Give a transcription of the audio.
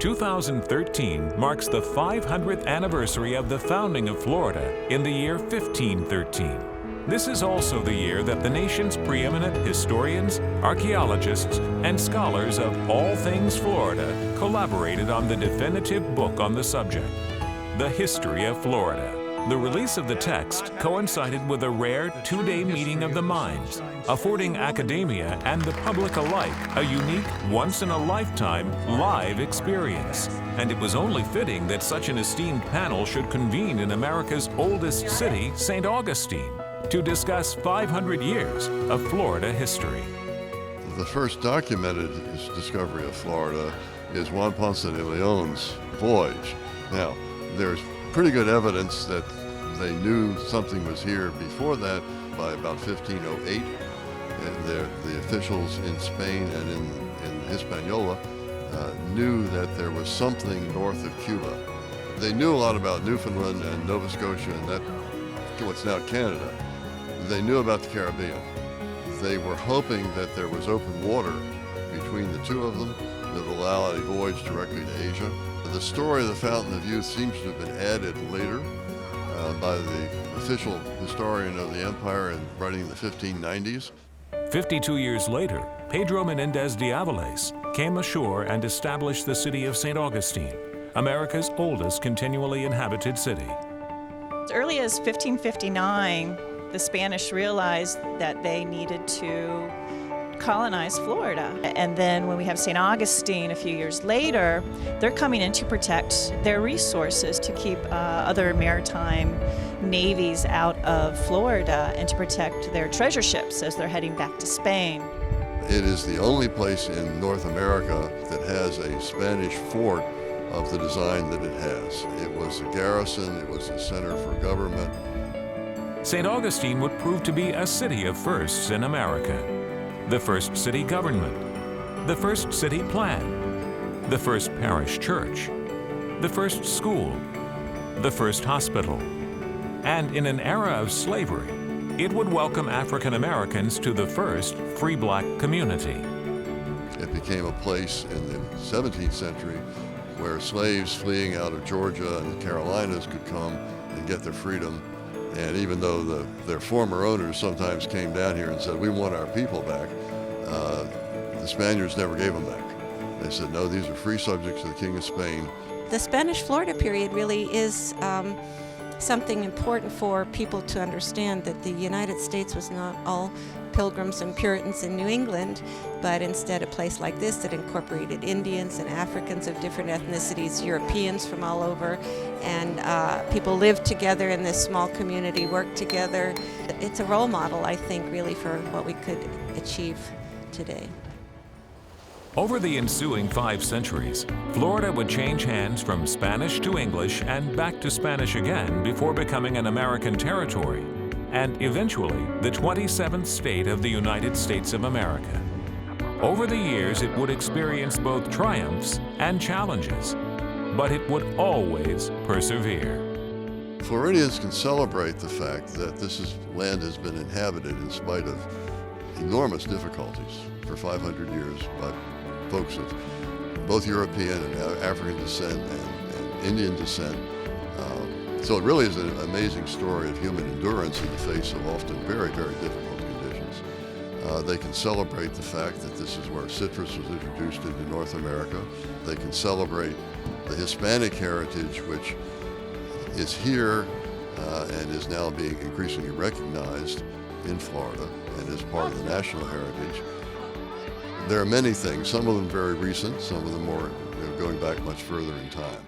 2013 marks the 500th anniversary of the founding of Florida in the year 1513. This is also the year that the nation's preeminent historians, archaeologists, and scholars of all things Florida collaborated on the definitive book on the subject, The History of Florida. The release of the text coincided with a rare two-day meeting of the minds, affording academia and the public alike a unique, once-in-a-lifetime live experience. And it was only fitting that such an esteemed panel should convene in America's oldest city, St. Augustine, to discuss 500 years of Florida history. The first documented discovery of Florida is Juan Ponce de Leon's voyage. Now, there's pretty good evidence that they knew something was here before that by about 1508. And the officials in Spain and in Hispaniola knew that there was something north of Cuba. They knew a lot about Newfoundland and Nova Scotia and that what's now Canada. They knew about the Caribbean. They were hoping that there was open water between the two of them that would allow a voyage directly to Asia. The story of the Fountain of Youth seems to have been added later by the official historian of the empire in writing in the 1590s. 52 years later, Pedro Menendez de Avilés came ashore and established the city of St. Augustine, America's oldest continually inhabited city. As early as 1559, the Spanish realized that they needed to colonize Florida. And then when we have St. Augustine a few years later, they're coming in to protect their resources, to keep other maritime navies out of Florida and to protect their treasure ships as they're heading back to Spain. It is the only place in North America that has a Spanish fort of the design that it has. It was a garrison, it was a center for government. St. Augustine would prove to be a city of firsts in America. The first city government, the first city plan, the first parish church, the first school, the first hospital. And in an era of slavery, it would welcome African Americans to the first free black community. It became a place in the 17th century where slaves fleeing out of Georgia and the Carolinas could come and get their freedom. And even though their former owners sometimes came down here and said, we want our people back, the Spaniards never gave them back. They said, no, these are free subjects of the King of Spain. The Spanish Florida period really is something important for people to understand, that the United States was not all Pilgrims and Puritans in New England, but instead a place like this that incorporated Indians and Africans of different ethnicities, Europeans from all over, and people lived together in this small community, worked together. It's a role model, I think, really for what we could achieve today. Over the ensuing 5 centuries, Florida would change hands from Spanish to English and back to Spanish again before becoming an American territory, and eventually the 27th state of the United States of America. Over the years, it would experience both triumphs and challenges, but it would always persevere. Floridians can celebrate the fact that land has been inhabited in spite of enormous difficulties for 500 years by folks of both European and African descent and Indian descent. So it really is an amazing story of human endurance in the face of often very, very difficult conditions. They can celebrate the fact that this is where citrus was introduced into North America. They can celebrate the Hispanic heritage, which is here and is now being increasingly recognized in Florida and is part of the national heritage. There are many things, some of them very recent, some of them more going back much further in time.